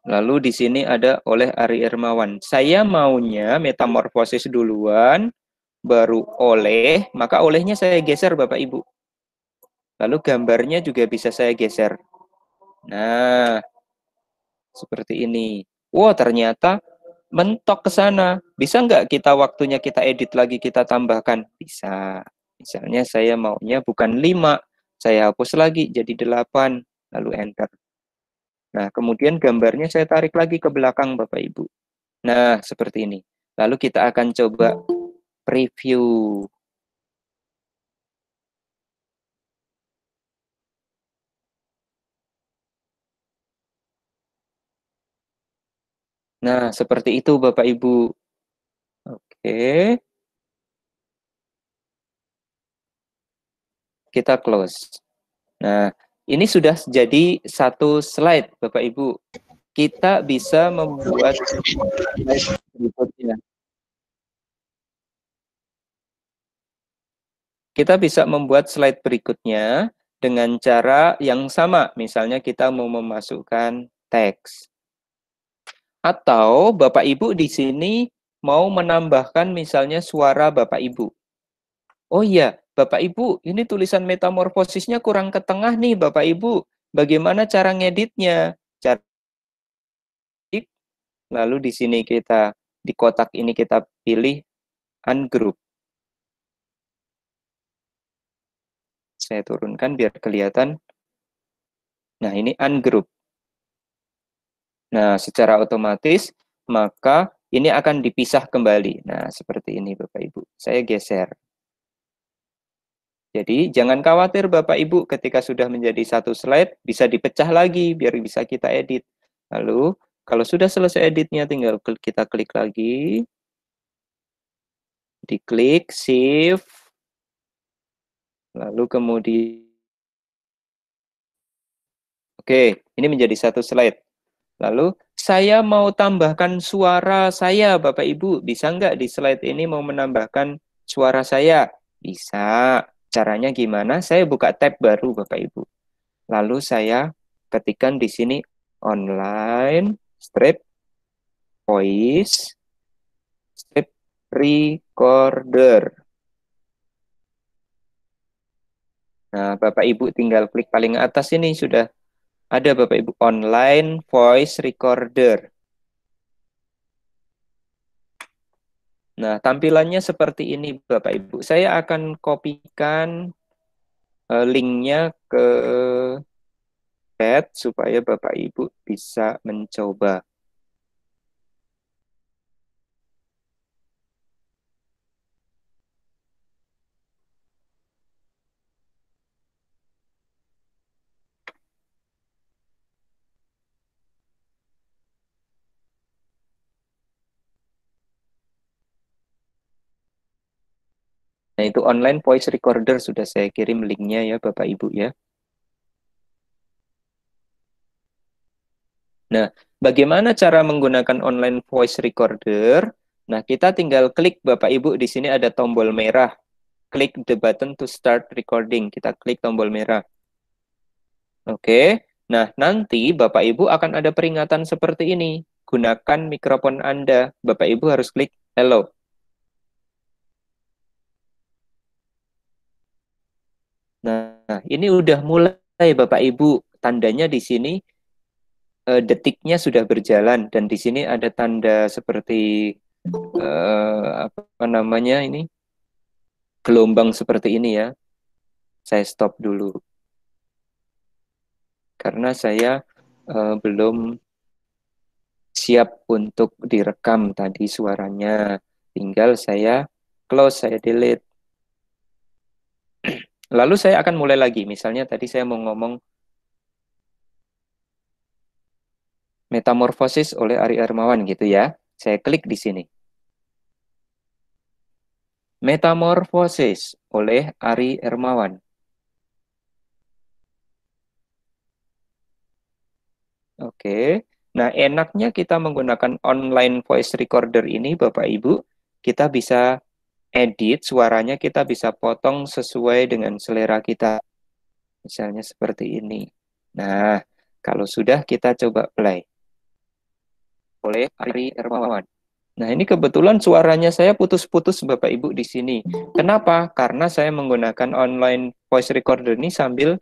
Lalu di sini ada oleh Ari Ermawan. Saya maunya metamorfosis duluan, baru oleh, maka olehnya saya geser Bapak Ibu. Lalu gambarnya juga bisa saya geser. Nah, seperti ini. Wow, ternyata mentok ke sana. Bisa nggak kita waktunya kita edit lagi, kita tambahkan? Bisa. Misalnya saya maunya bukan 5, saya hapus lagi jadi 8, lalu enter. Nah, kemudian gambarnya saya tarik lagi ke belakang Bapak Ibu. Nah, seperti ini. Lalu kita akan coba preview. Nah, seperti itu Bapak Ibu. Oke, kita close. Nah, ini sudah jadi satu slide Bapak Ibu. Kita bisa membuat slide berikutnya. Kita bisa membuat slide berikutnya dengan cara yang sama. Misalnya kita mau memasukkan teks. Atau Bapak Ibu di sini mau menambahkan misalnya suara Bapak Ibu. Oh iya, Bapak Ibu, ini tulisan metamorfosisnya kurang ke tengah nih Bapak Ibu. Bagaimana cara ngeditnya? Cara lalu di sini kita di kotak ini kita pilih ungroup. Saya turunkan biar kelihatan. Nah, ini ungroup. Nah, secara otomatis maka ini akan dipisah kembali. Nah, seperti ini Bapak Ibu. Saya geser. Jadi jangan khawatir Bapak Ibu ketika sudah menjadi satu slide bisa dipecah lagi biar bisa kita edit. Lalu kalau sudah selesai editnya tinggal kita klik lagi. Diklik save. Lalu kemudian oke, ini menjadi satu slide. Lalu saya mau tambahkan suara saya Bapak Ibu. Bisa nggak di slide ini mau menambahkan suara saya? Bisa. Caranya gimana? Saya buka tab baru Bapak Ibu. Lalu saya ketikkan di sini online strip voice strip recorder. Nah, Bapak Ibu tinggal klik paling atas ini sudah ada Bapak Ibu online voice recorder. Nah, tampilannya seperti ini Bapak Ibu. Saya akan kopikan linknya ke chat supaya Bapak Ibu bisa mencoba. Nah, itu online voice recorder sudah saya kirim linknya ya Bapak Ibu ya. Nah, bagaimana cara menggunakan online voice recorder? Nah, kita tinggal klik Bapak Ibu di sini ada tombol merah. Klik the button to start recording. Kita klik tombol merah. Oke. Nah, nanti Bapak Ibu akan ada peringatan seperti ini. Gunakan mikrofon Anda. Bapak Ibu harus klik hello. Nah, ini udah mulai Bapak Ibu. Tandanya di sini detiknya sudah berjalan dan di sini ada tanda seperti apa namanya ini? Gelombang seperti ini ya. Saya stop dulu karena saya belum siap untuk direkam tadi suaranya. Tinggal saya close, saya delete. Lalu saya akan mulai lagi. Misalnya tadi saya mau ngomong metamorfosis oleh Ari Ermawan gitu ya. Saya klik di sini. Metamorfosis oleh Ari Ermawan. Oke. Nah, enaknya kita menggunakan online voice recorder ini, Bapak Ibu, kita bisa edit suaranya, kita bisa potong sesuai dengan selera kita. Misalnya seperti ini. Nah, kalau sudah kita coba play. oleh Ari Hermawan. Nah, ini kebetulan suaranya saya putus-putus Bapak Ibu di sini. Kenapa? Karena saya menggunakan online voice recorder ini sambil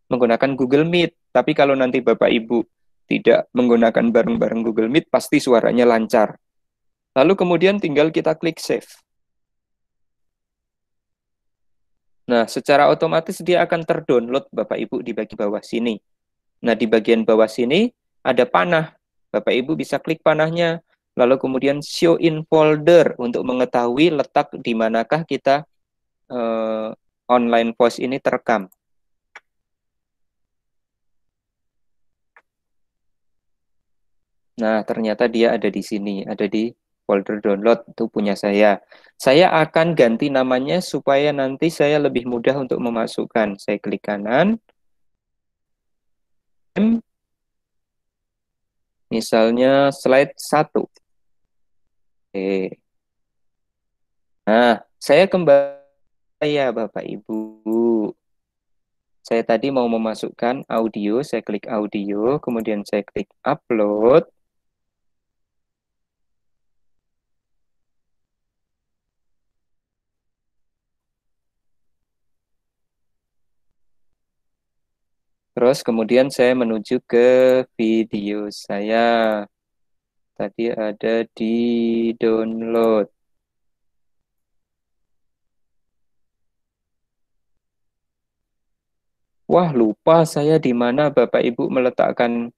menggunakan Google Meet. Tapi kalau nanti Bapak Ibu tidak menggunakan bareng-bareng Google Meet, pasti suaranya lancar. Lalu kemudian tinggal kita klik save. Nah, secara otomatis dia akan terdownload Bapak Ibu di bagian bawah sini. Nah, di bagian bawah sini ada panah. Bapak Ibu bisa klik panahnya. Lalu kemudian show in folder untuk mengetahui letak di manakah kita online voice ini terekam. Nah, ternyata dia ada di sini, ada di folder download, itu punya saya. Saya akan ganti namanya supaya nanti saya lebih mudah untuk memasukkan. Saya klik kanan, misalnya slide 1. Oke. Nah, saya kembali ya Bapak Ibu. Saya tadi mau memasukkan audio, saya klik audio, kemudian saya klik upload. Terus kemudian saya menuju ke video saya. Tadi ada di download. Wah, lupa saya di mana Bapak Ibu meletakkan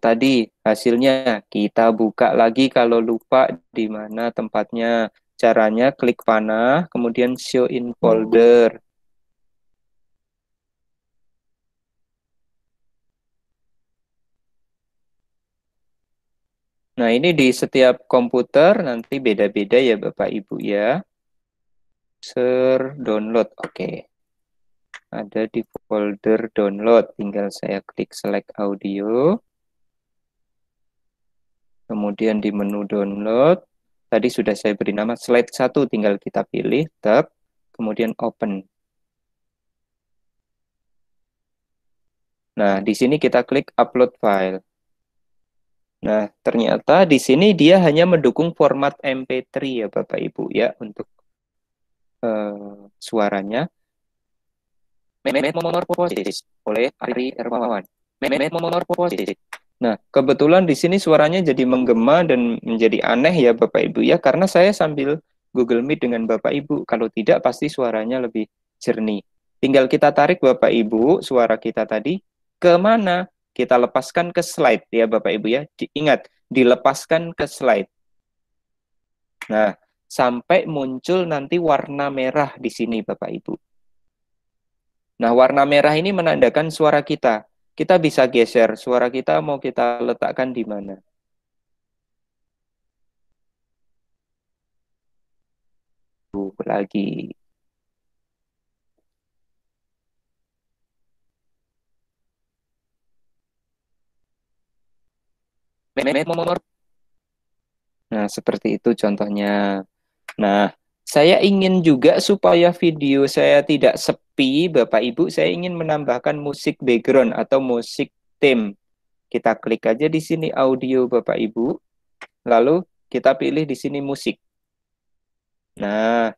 tadi hasilnya. Kita buka lagi kalau lupa di mana tempatnya. Caranya klik panah, kemudian show in folder. Nah, ini di setiap komputer nanti beda-beda ya Bapak Ibu ya. Download, oke. Ada di folder download, tinggal saya klik select audio. Kemudian di menu download, tadi sudah saya beri nama slide 1, tinggal kita pilih, tab, kemudian open. Nah, di sini kita klik upload file. Nah, ternyata di sini dia hanya mendukung format MP3 ya Bapak Ibu ya untuk suaranya. Metamorphosis oleh Ari Hermawan. Metamorphosis. Nah, kebetulan di sini suaranya jadi menggema dan menjadi aneh ya Bapak Ibu ya, karena saya sambil Google Meet dengan Bapak Ibu. Kalau tidak pasti suaranya lebih jernih. Tinggal kita tarik Bapak Ibu suara kita tadi ke mana? Kita lepaskan ke slide ya Bapak Ibu ya. Ingat, dilepaskan ke slide. Nah, sampai muncul nanti warna merah di sini Bapak Ibu. Nah, warna merah ini menandakan suara kita. Kita bisa geser suara kita mau kita letakkan di mana. Lagi. Nah, seperti itu contohnya. Nah, saya ingin juga supaya video saya tidak sepi, Bapak Ibu, saya ingin menambahkan musik background atau musik theme. Kita klik aja di sini audio Bapak Ibu, lalu kita pilih di sini musik. Nah,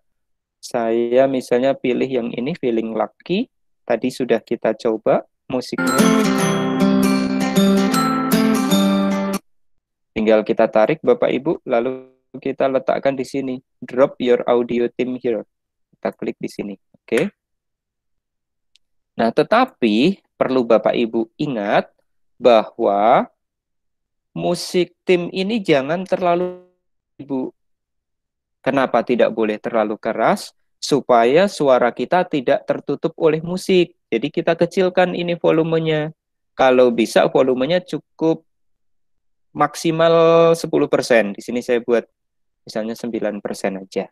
saya misalnya pilih yang ini, Feeling Lucky. Tadi sudah kita coba musiknya. Tinggal kita tarik Bapak Ibu, lalu kita letakkan di sini. Drop your audio theme here. Kita klik di sini. Oke. Nah, tetapi perlu Bapak Ibu ingat bahwa musik theme ini jangan terlalu Ibu. Kenapa tidak boleh terlalu keras? Supaya suara kita tidak tertutup oleh musik. Jadi kita kecilkan ini volumenya. Kalau bisa volumenya cukup maksimal 10%. Di sini saya buat misalnya 9% aja.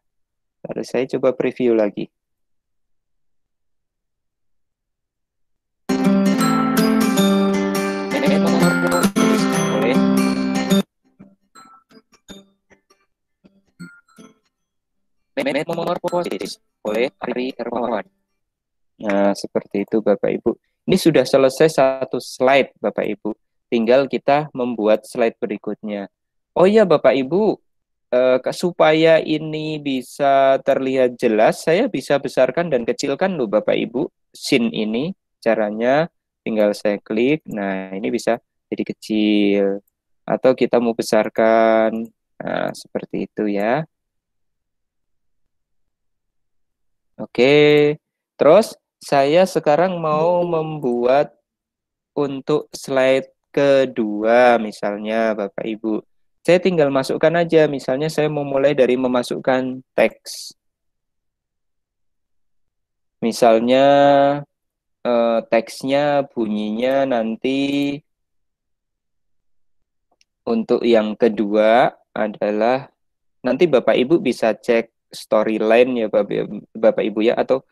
Lalu saya coba preview lagi. Metamorphosis oleh Ari Hermawan. Nah, seperti itu Bapak Ibu. Ini sudah selesai satu slide Bapak Ibu. tinggal kita membuat slide berikutnya. Oh iya Bapak Ibu, supaya ini bisa terlihat jelas, saya bisa besarkan dan kecilkan loh Bapak Ibu scene ini. Caranya tinggal saya klik, nah ini bisa jadi kecil. Atau kita mau besarkan, nah seperti itu ya. Oke, terus saya sekarang mau membuat untuk slide kedua misalnya Bapak Ibu. Saya tinggal masukkan aja, misalnya saya mau mulai dari memasukkan teks. Misalnya teksnya bunyinya nanti untuk yang kedua adalah nanti Bapak Ibu bisa cek storyline ya Bapak Ibu ya atau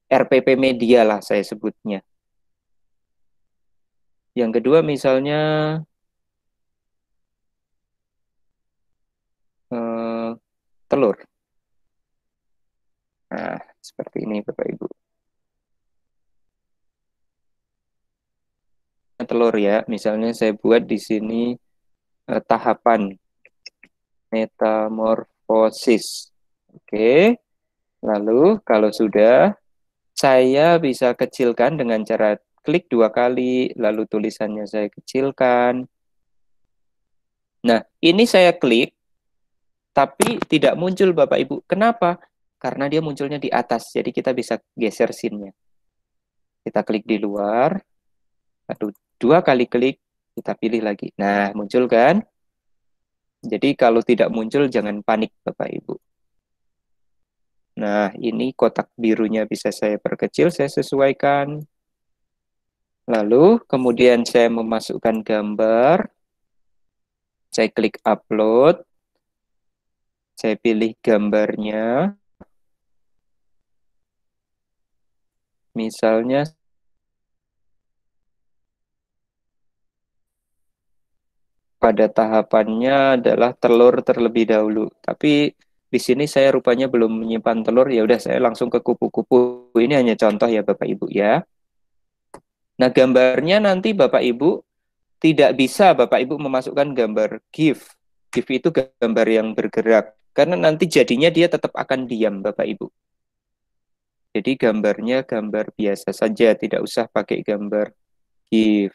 RPP media lah saya sebutnya. Yang kedua misalnya eh, telur. Nah, seperti ini Bapak Ibu. Telur ya, misalnya saya buat di sini tahapan metamorfosis. Oke, lalu kalau sudah, saya bisa kecilkan dengan cara klik 2 kali, lalu tulisannya saya kecilkan. Nah, ini saya klik, tapi tidak muncul Bapak Ibu. Kenapa? Karena dia munculnya di atas, jadi kita bisa geser scene-nya. Kita klik di luar, lalu 2 kali klik, kita pilih lagi. Nah, muncul kan? Jadi kalau tidak muncul, jangan panik Bapak Ibu. Nah, ini kotak birunya bisa saya perkecil, saya sesuaikan. Lalu, kemudian saya memasukkan gambar. Saya klik upload. Saya pilih gambarnya. Misalnya, pada tahapannya adalah telur terlebih dahulu. Tapi di sini saya rupanya belum menyimpan telur. Ya udah, saya langsung ke kupu-kupu. Ini hanya contoh ya Bapak Ibu ya. Nah, gambarnya nanti Bapak Ibu tidak bisa Bapak Ibu memasukkan gambar GIF. GIF itu gambar yang bergerak. Karena nanti jadinya dia tetap akan diam Bapak Ibu. Jadi gambarnya gambar biasa saja, tidak usah pakai gambar GIF.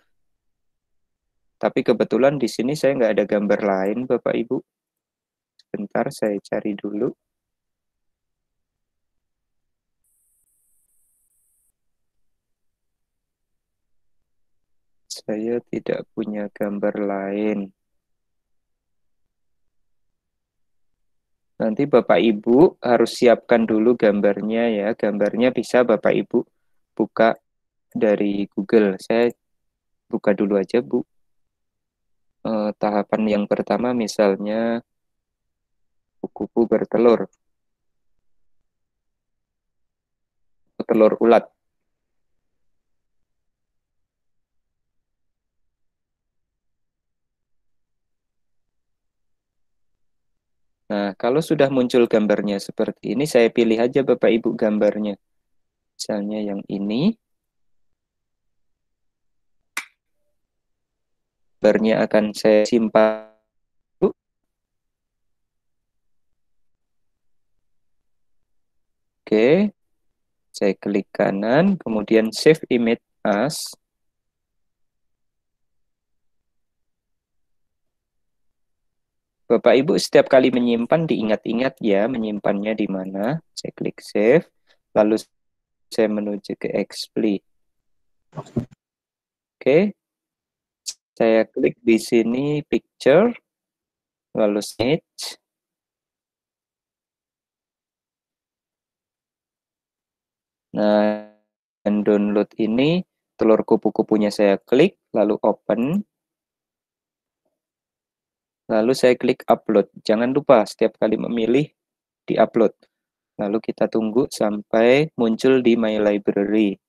Tapi kebetulan di sini saya nggak ada gambar lain Bapak Ibu. Sebentar saya cari dulu. Saya tidak punya gambar lain. Nanti Bapak Ibu harus siapkan dulu gambarnya ya. Gambarnya bisa Bapak Ibu buka dari Google. Saya buka dulu aja Bu. Tahapan yang pertama misalnya kupu bertelur, telur ulat. Nah, kalau sudah muncul gambarnya seperti ini, saya pilih aja Bapak Ibu gambarnya. Misalnya yang ini, gambarnya akan saya simpan. Oke, saya klik kanan, kemudian save image as. Bapak Ibu setiap kali menyimpan diingat-ingat ya menyimpannya di mana. Saya klik save, lalu saya menuju ke expli. Oke, saya klik di sini picture, lalu image. Nah, dan download ini telur kupu-kupunya saya klik, lalu open, lalu saya klik upload. Jangan lupa setiap kali memilih di upload. Lalu kita tunggu sampai muncul di My Library.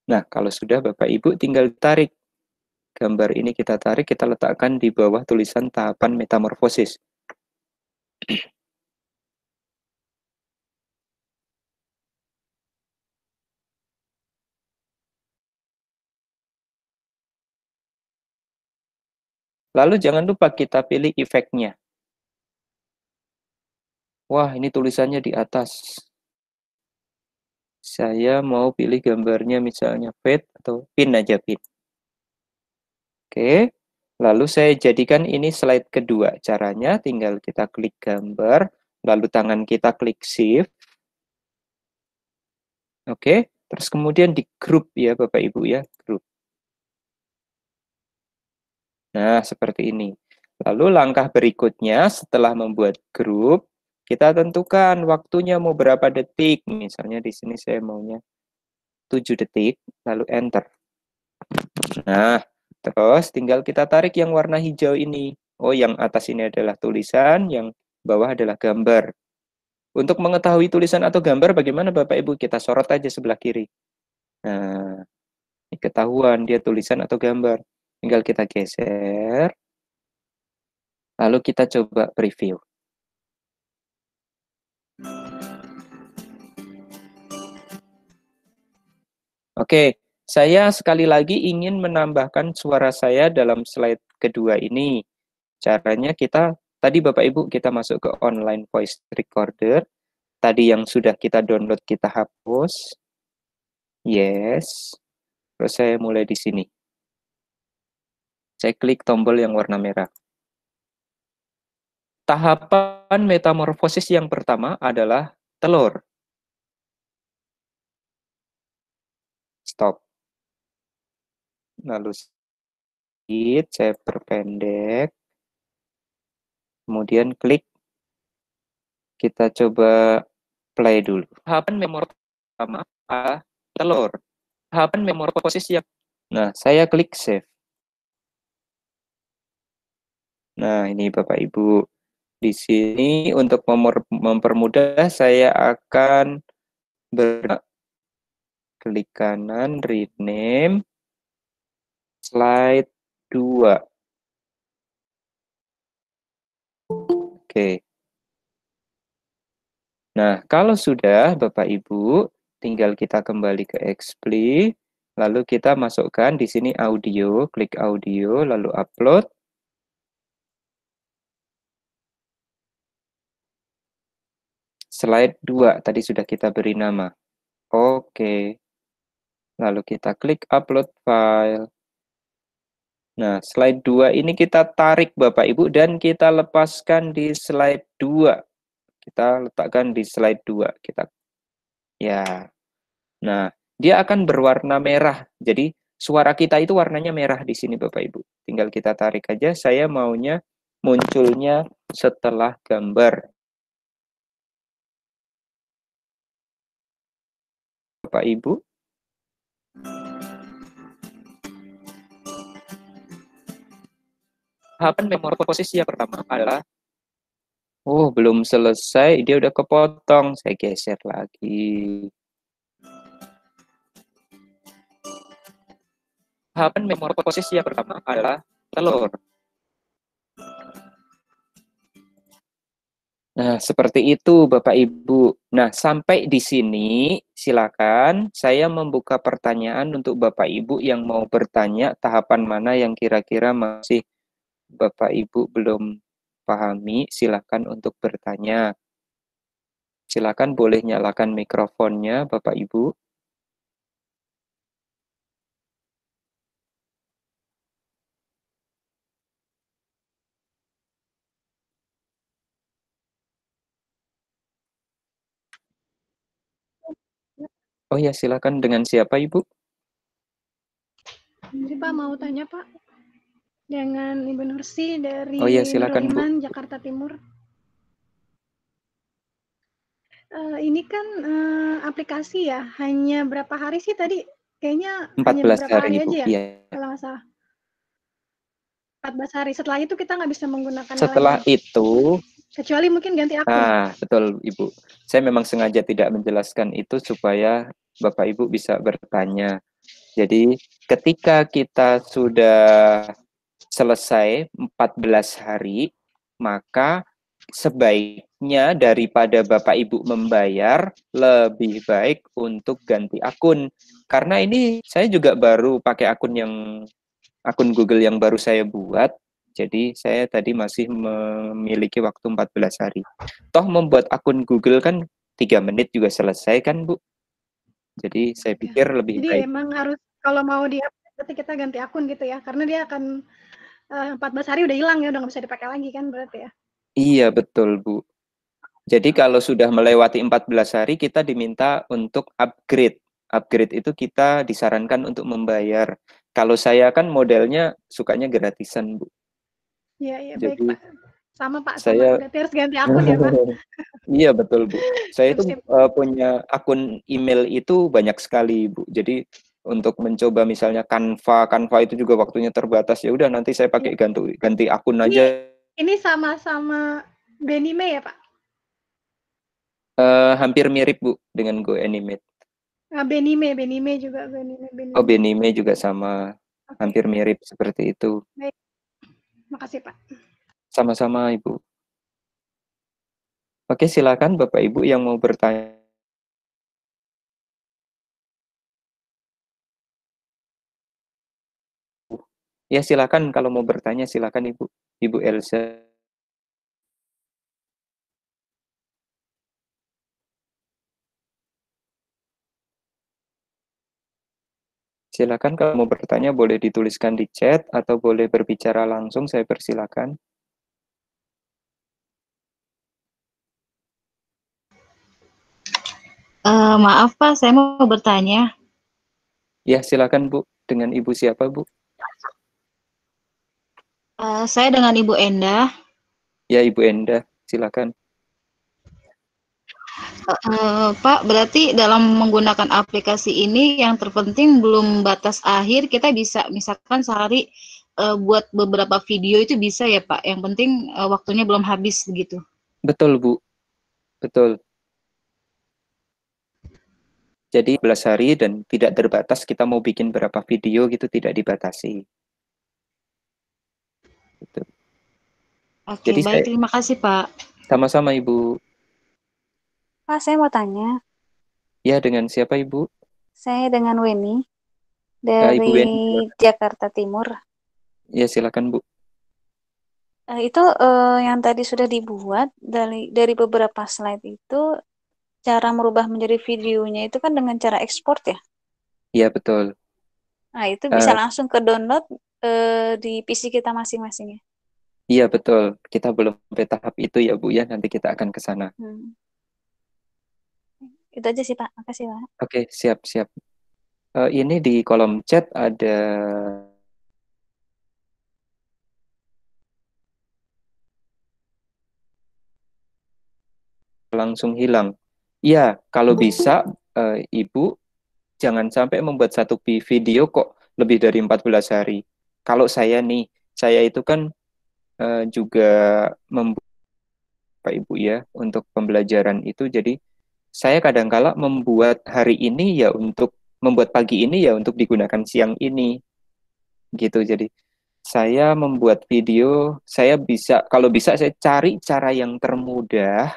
Nah, kalau sudah Bapak Ibu tinggal tarik gambar ini kita tarik, kita letakkan di bawah tulisan tahapan metamorfosis. Lalu jangan lupa kita pilih efeknya. Wah, ini tulisannya di atas. Saya mau pilih gambarnya misalnya fade atau pin aja pin. Oke, lalu saya jadikan ini slide kedua. Caranya tinggal kita klik gambar, lalu tangan kita klik shift. Oke, terus kemudian di grup ya Bapak Ibu ya, grup. Nah, seperti ini. Lalu langkah berikutnya setelah membuat grup, kita tentukan waktunya mau berapa detik. Misalnya di sini saya maunya 7 detik, lalu enter. Nah, terus tinggal kita tarik yang warna hijau ini. Oh, yang atas ini adalah tulisan, yang bawah adalah gambar. Untuk mengetahui tulisan atau gambar bagaimana Bapak Ibu? Kita sorot aja sebelah kiri. Nah, ini ketahuan dia tulisan atau gambar. Tinggal kita geser, lalu kita coba preview. Oke, saya sekali lagi ingin menambahkan suara saya dalam slide kedua ini. Caranya kita, tadi Bapak Ibu kita masuk ke online voice recorder. Tadi yang sudah kita download kita hapus. Yes. Terus saya mulai di sini. Saya klik tombol yang warna merah. Tahapan metamorfosis yang pertama adalah telur. Stop. Lalu saya perpendek. Kemudian klik. Kita coba play dulu. Tahapan metamorfosis pertama adalah telur. Tahapan metamorfosis yang... Nah, saya klik save. Nah, ini Bapak Ibu. Di sini untuk mempermudah saya akan klik kanan, rename, slide 2. Oke. Nah, kalau sudah Bapak Ibu, tinggal kita kembali ke Xpli, lalu kita masukkan di sini audio, klik audio, lalu upload. Slide 2 tadi sudah kita beri nama. Oke. Lalu kita klik upload file. Nah, slide 2 ini kita tarik Bapak Ibu dan kita lepaskan di slide 2. Kita letakkan di slide 2. Kita ya. Nah, dia akan berwarna merah. Jadi suara kita itu warnanya merah di sini Bapak Ibu. Tinggal kita tarik aja. Saya maunya munculnya setelah gambar. Bapak Ibu. Tahapan metamorfosis yang pertama adalah oh, belum selesai, dia udah kepotong. Saya geser lagi. Tahapan metamorfosis yang pertama adalah telur. Nah, seperti itu Bapak Ibu. Nah, sampai di sini silakan saya membuka pertanyaan untuk Bapak Ibu yang mau bertanya tahapan mana yang kira-kira masih Bapak Ibu belum pahami, silakan untuk bertanya. Silakan boleh nyalakan mikrofonnya Bapak Ibu. Oh ya, silakan dengan siapa Ibu? Jadi Pak mau tanya Pak dengan Ibu Nursi dari Oh ya, silakan Bu. Nurul Iman, Jakarta Timur. Ini kan aplikasi ya, hanya berapa hari sih tadi? Kayaknya hanya 14 beberapa hari hari, Bu. aja ya, Iya. kalau nggak salah. 14 hari. Setelah itu kita nggak bisa menggunakannya Setelah lagi. itu, Kecuali mungkin ganti akun. betul Ibu. Saya memang sengaja tidak menjelaskan itu supaya Bapak Ibu bisa bertanya. Jadi, ketika kita sudah selesai 14 hari, maka sebaiknya daripada Bapak Ibu membayar, lebih baik untuk ganti akun. Karena ini saya juga baru pakai akun Google yang baru saya buat. Jadi saya tadi masih memiliki waktu 14 hari. Toh membuat akun Google kan 3 menit juga selesai kan, Bu? Jadi saya Ya. pikir lebih Jadi baik. emang harus kalau mau berarti kita ganti akun gitu ya, karena dia akan 14 hari udah hilang ya, udah nggak bisa dipakai lagi kan berarti ya? Iya, betul, Bu. Jadi kalau sudah melewati 14 hari, kita diminta untuk upgrade. Upgrade itu kita disarankan untuk membayar. Kalau saya kan modelnya sukanya gratisan, Bu. Iya, iya, baik Jadi Pak. Sama Pak, sama. saya Berarti harus ganti akun ya Pak? iya betul Bu. Saya Sip, itu sip. punya akun email itu banyak sekali Bu. Jadi untuk mencoba misalnya Canva itu juga waktunya terbatas. Ya udah nanti saya Ya. pakai ganti akun Ini aja. ini sama-sama Benime ya Pak? Hampir mirip Bu dengan GoAnimate. Benime juga, Oh, Benime. Benime juga sama, Oke, hampir mirip seperti itu. baik. Makasih Pak. Sama-sama Ibu. Oke, silakan Bapak Ibu yang mau bertanya. Ya silakan kalau mau bertanya silakan Ibu. Ibu Elsa. Silakan kalau mau bertanya boleh dituliskan di chat atau boleh berbicara langsung, saya persilakan. Maaf Pak, saya mau bertanya. Ya, silakan Bu. Dengan Ibu siapa, Bu? Saya dengan Ibu Endah. Ya, Ibu Enda, silakan. Pak, berarti dalam menggunakan aplikasi ini yang terpenting belum batas akhir, kita bisa misalkan sehari buat beberapa video itu bisa ya Pak. Yang penting waktunya belum habis begitu. Betul, Bu. Betul. Jadi 11 hari dan tidak terbatas kita mau bikin berapa video gitu tidak dibatasi. Gitu. Oke, Jadi baik. saya Terima kasih Pak. sama-sama Ibu. Pak, saya mau tanya. Ya, dengan siapa Ibu? Saya dengan Weni Ibu dari Weni, silakan. Jakarta Timur. Ya, silakan Bu. Itu yang tadi sudah dibuat dari beberapa slide itu cara merubah menjadi videonya itu kan dengan cara ekspor ya. Iya, betul. Nah, itu bisa Uh, langsung ke download di PC kita masing-masing ya. iya, betul. Kita belum sampai tahap itu ya Bu ya, nanti kita akan ke sana. Itu aja sih Pak. Makasih Pak. Oke, siap-siap. Ini di kolom chat ada langsung hilang. Iya, kalau bisa Ibu jangan sampai membuat satu video kok lebih dari 14 hari. Kalau saya nih, saya itu kan juga membuat Pak Ibu ya untuk pembelajaran itu. Jadi saya kadangkala membuat hari ini ya untuk membuat pagi ini ya untuk digunakan siang ini gitu. Jadi saya membuat video, saya bisa kalau bisa saya cari cara yang termudah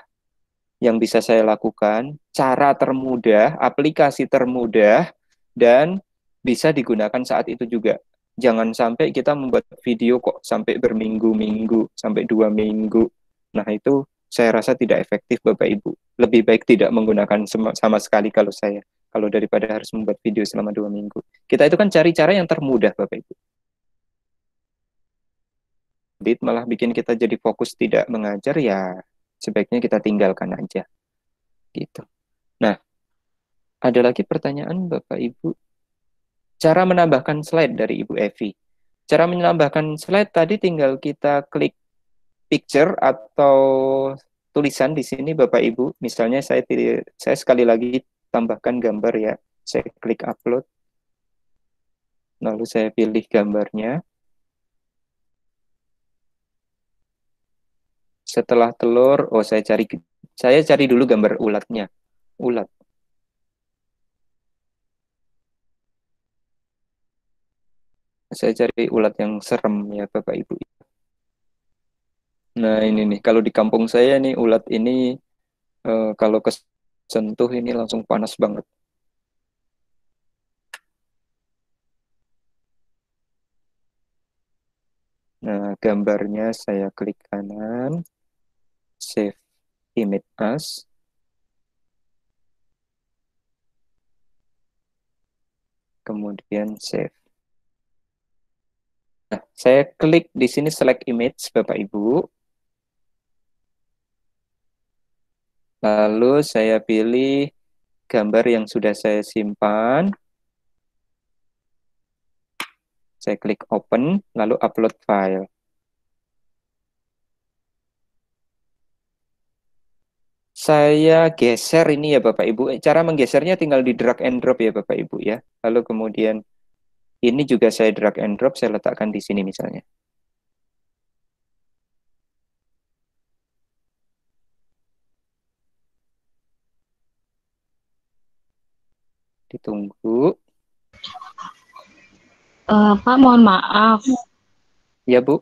yang bisa saya lakukan, cara termudah, aplikasi termudah, dan bisa digunakan saat itu juga. Jangan sampai kita membuat video kok sampai berminggu-minggu, sampai 2 minggu. Nah itu saya rasa tidak efektif Bapak Ibu. Lebih baik tidak menggunakan sama sekali kalau saya. Kalau daripada harus membuat video selama 2 minggu. Kita itu kan cari cara yang termudah Bapak Ibu. Malah bikin kita jadi fokus tidak mengajar ya sebaiknya kita tinggalkan aja gitu. Nah, ada lagi pertanyaan Bapak Ibu. Cara menambahkan slide dari Ibu Evi. Cara menambahkan slide tadi tinggal kita klik picture atau tulisan di sini Bapak Ibu. Misalnya saya sekali lagi tambahkan gambar ya. Saya klik upload. Lalu saya pilih gambarnya. Setelah telur, saya cari dulu gambar ulatnya. Ulat. Saya cari ulat yang serem ya Bapak Ibu. Nah ini nih, kalau di kampung saya nih ulat ini kalau kesentuh ini langsung panas banget. Nah, gambarnya saya klik kanan, save image as. Kemudian save. Nah, saya klik di sini select image, Bapak Ibu. Lalu saya pilih gambar yang sudah saya simpan. Saya klik open, lalu upload file. Saya geser ini ya Bapak Ibu. Cara menggesernya tinggal di drag and drop ya Bapak Ibu ya. Lalu kemudian ini juga saya drag and drop, saya letakkan di sini misalnya. Ditunggu. Pak, mohon maaf. Ya Bu.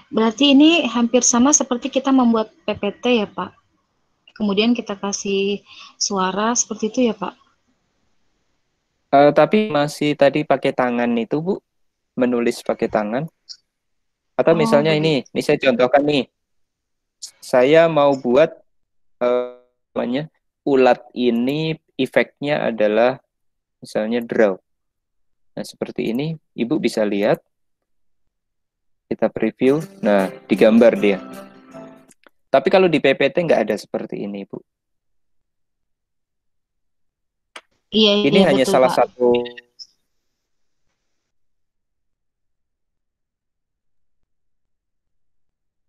Berarti ini hampir sama seperti kita membuat PPT ya, Pak. Kemudian kita kasih suara seperti itu ya, Pak. Tapi masih tadi pakai tangan itu Bu. Menulis pakai tangan. Atau Oh, misalnya begitu. ini saya contohkan nih. Saya mau buat namanya ulat ini efeknya adalah misalnya draw. Nah, seperti ini Ibu bisa lihat. Kita preview. Nah, digambar dia. Tapi kalau di PPT nggak ada seperti ini, Bu. Iya, Ini iya hanya betul, salah Pak. satu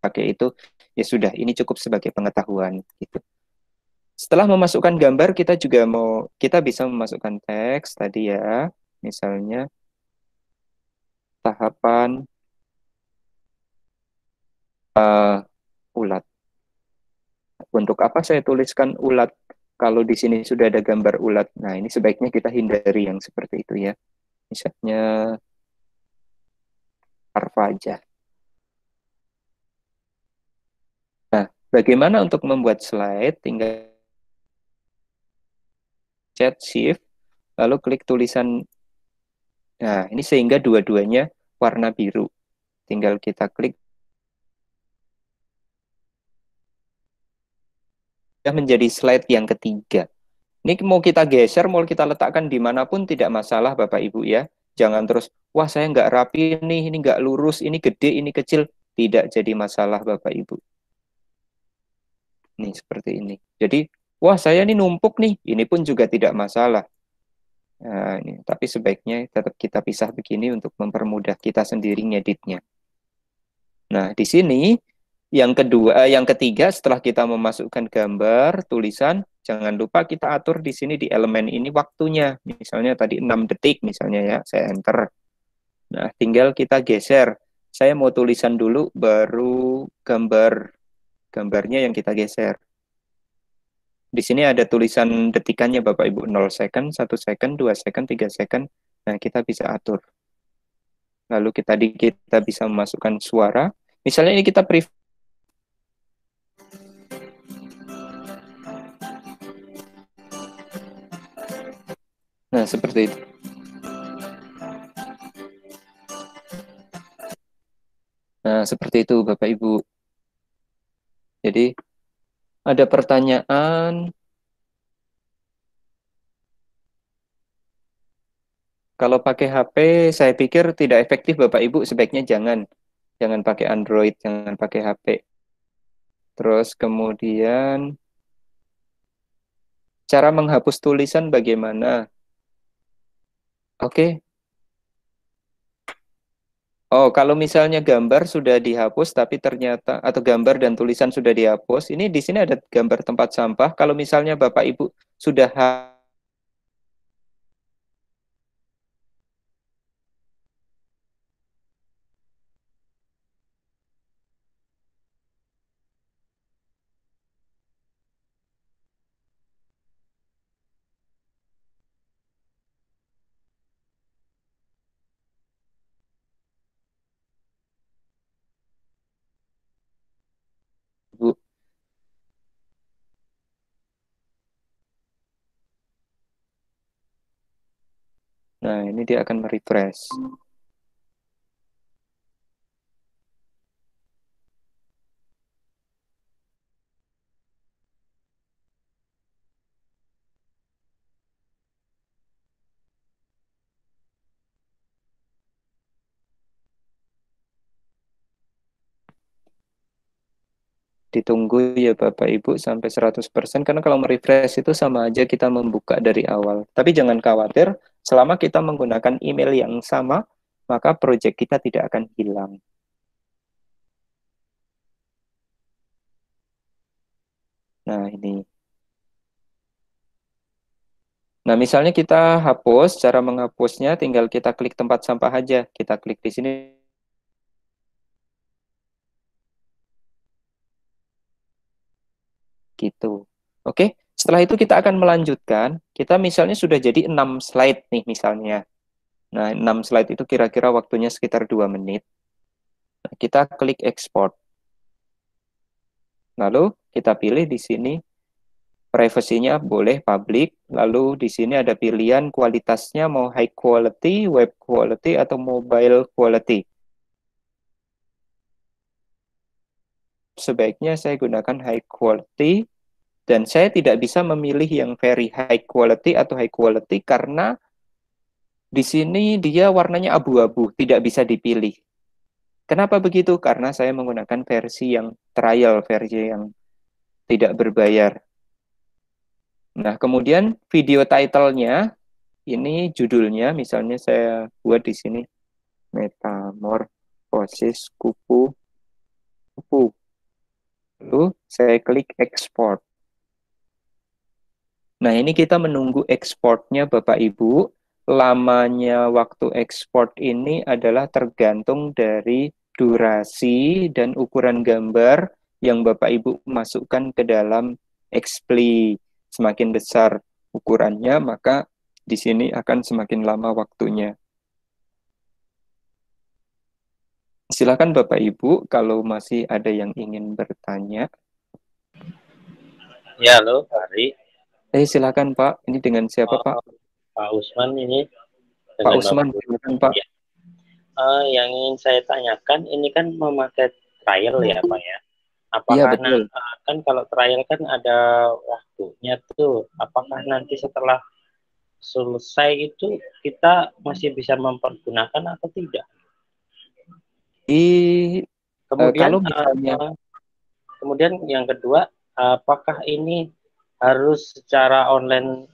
pakai itu. Ya sudah, ini cukup sebagai pengetahuan gitu. Setelah memasukkan gambar, kita bisa memasukkan teks tadi ya. Misalnya tahapan ulat. Untuk apa saya tuliskan ulat kalau di sini sudah ada gambar ulat? Nah, ini sebaiknya kita hindari yang seperti itu ya. Misalnya larva aja. Nah, bagaimana untuk membuat slide? Tinggal chat shift, lalu klik tulisan. Nah, ini sehingga dua-duanya warna biru. Tinggal kita klik menjadi slide yang ketiga. Ini mau kita geser, mau kita letakkan dimanapun tidak masalah Bapak Ibu ya. Jangan terus, wah saya nggak rapi nih, ini nggak lurus, ini gede, ini kecil. Tidak jadi masalah Bapak Ibu. Nih seperti ini. Jadi, wah saya ini numpuk nih, ini pun juga tidak masalah. Nah, ini. Tapi sebaiknya tetap kita pisah begini untuk mempermudah kita sendiri ngeditnya. Nah, di sini yang ketiga setelah kita memasukkan gambar, tulisan, jangan lupa kita atur di sini di elemen ini waktunya. Misalnya tadi 6 detik misalnya ya, saya enter. Nah, tinggal kita geser. Saya mau tulisan dulu baru gambarnya yang kita geser. Di sini ada tulisan detikannya Bapak Ibu 0 second, 1 second, 2 second, 3 second. Nah, kita bisa atur. Lalu kita bisa memasukkan suara. Misalnya ini kita preview. Nah, seperti itu. Nah, seperti itu Bapak Ibu. Jadi, ada pertanyaan. Kalau pakai HP, saya pikir tidak efektif Bapak Ibu. Sebaiknya jangan pakai Android, jangan pakai HP. Terus kemudian, cara menghapus tulisan bagaimana? Oke. Oh, kalau misalnya gambar sudah dihapus, tapi ternyata atau gambar dan tulisan sudah dihapus, ini di sini ada gambar tempat sampah. Kalau misalnya Bapak Ibu sudah Bu, nah ini dia akan merefresh. Ditunggu ya Bapak Ibu sampai 100% karena kalau merefresh itu sama aja kita membuka dari awal. Tapi jangan khawatir, selama kita menggunakan email yang sama, maka proyek kita tidak akan hilang. Nah, ini. Nah, misalnya kita hapus, cara menghapusnya tinggal kita klik tempat sampah aja. Kita klik di sini. Gitu. Oke, setelah itu kita akan melanjutkan. Kita misalnya sudah jadi 6 slide nih misalnya. Nah, 6 slide itu kira-kira waktunya sekitar 2 menit. Nah, kita klik export. Lalu kita pilih di sini privasinya boleh public. Lalu di sini ada pilihan kualitasnya mau high quality, web quality, atau mobile quality. Sebaiknya saya gunakan high quality. Dan saya tidak bisa memilih yang very high quality atau high quality karena di sini dia warnanya abu-abu, tidak bisa dipilih. Kenapa begitu? Karena saya menggunakan versi yang trial, versi yang tidak berbayar. Nah, kemudian video title-nya, ini judulnya, misalnya saya buat di sini, Metamorfosis kupu-kupu. Lalu saya klik export. Nah, ini kita menunggu ekspornya Bapak Ibu. Lamanya waktu ekspor ini adalah tergantung dari durasi dan ukuran gambar yang Bapak Ibu masukkan ke dalam XPLY. Semakin besar ukurannya, maka di sini akan semakin lama waktunya. Silakan Bapak Ibu, kalau masih ada yang ingin bertanya. Ya, halo, Pak Ari. Silakan Pak, ini dengan siapa Pak? Pak Usman ini. Pak Usman, silakan Pak. Ya. Yang ingin saya tanyakan, ini kan memakai trial ya Pak ya? Apakah betul. Kan kalau trial kan ada waktunya tuh, apakah nanti setelah selesai itu kita masih bisa mempergunakan atau tidak? Kalau Kemudian misalnya kemudian yang kedua, apakah ini harus secara online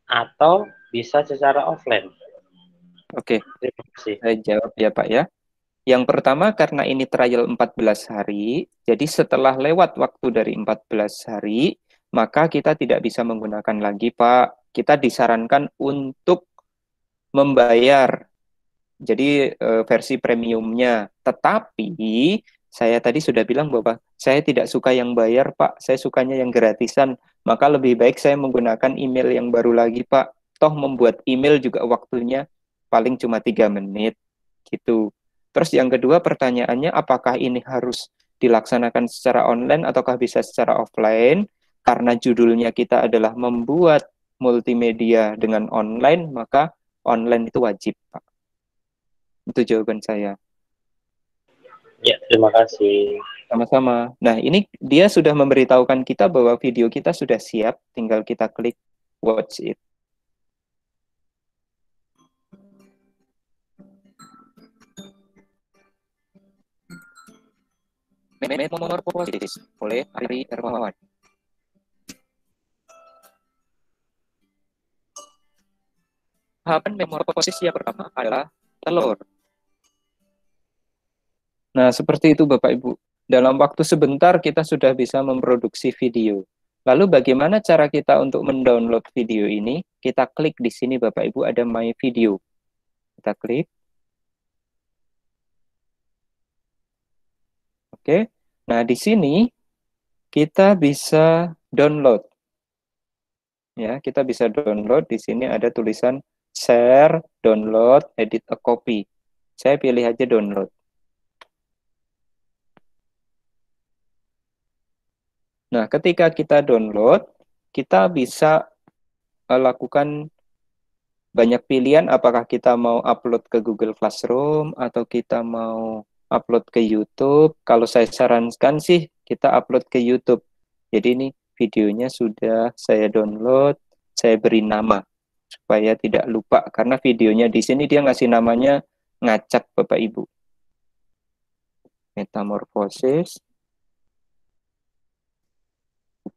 atau bisa secara offline? Oke, Terima kasih. saya jawab ya Pak ya. Yang pertama karena ini trial 14 hari, jadi setelah lewat waktu dari 14 hari, maka kita tidak bisa menggunakan lagi Pak. Kita disarankan untuk membayar. Jadi versi premiumnya. Tetapi saya tadi sudah bilang bahwa saya tidak suka yang bayar Pak, saya sukanya yang gratisan. Maka lebih baik saya menggunakan email yang baru lagi Pak. Toh membuat email juga waktunya paling cuma 3 menit gitu. Terus yang kedua pertanyaannya apakah ini harus dilaksanakan secara online ataukah bisa secara offline? Karena judulnya kita adalah membuat multimedia dengan online, maka online itu wajib Pak. Itu jawaban saya. Ya, terima kasih. Sama-sama. Nah, ini dia sudah memberitahukan kita bahwa video kita sudah siap, tinggal kita klik watch it. Metamorfosis oleh Ari Hermawan. Tahapan metamorfosis yang pertama adalah telur. Nah, seperti itu Bapak Ibu. Dalam waktu sebentar kita sudah bisa memproduksi video. Lalu bagaimana cara kita untuk mendownload video ini? Kita klik di sini Bapak Ibu ada My Video. Kita klik. Oke. Nah, di sini kita bisa download. Ya, kita bisa download. Di sini ada tulisan share, download, edit a copy. Saya pilih aja download. Nah, ketika kita download, kita bisa lakukan banyak pilihan apakah kita mau upload ke Google Classroom atau kita mau upload ke YouTube. Kalau saya sarankan sih kita upload ke YouTube. Jadi ini videonya sudah saya download, saya beri nama supaya tidak lupa karena videonya di sini dia ngasih namanya ngacak Bapak Ibu. Metamorfosis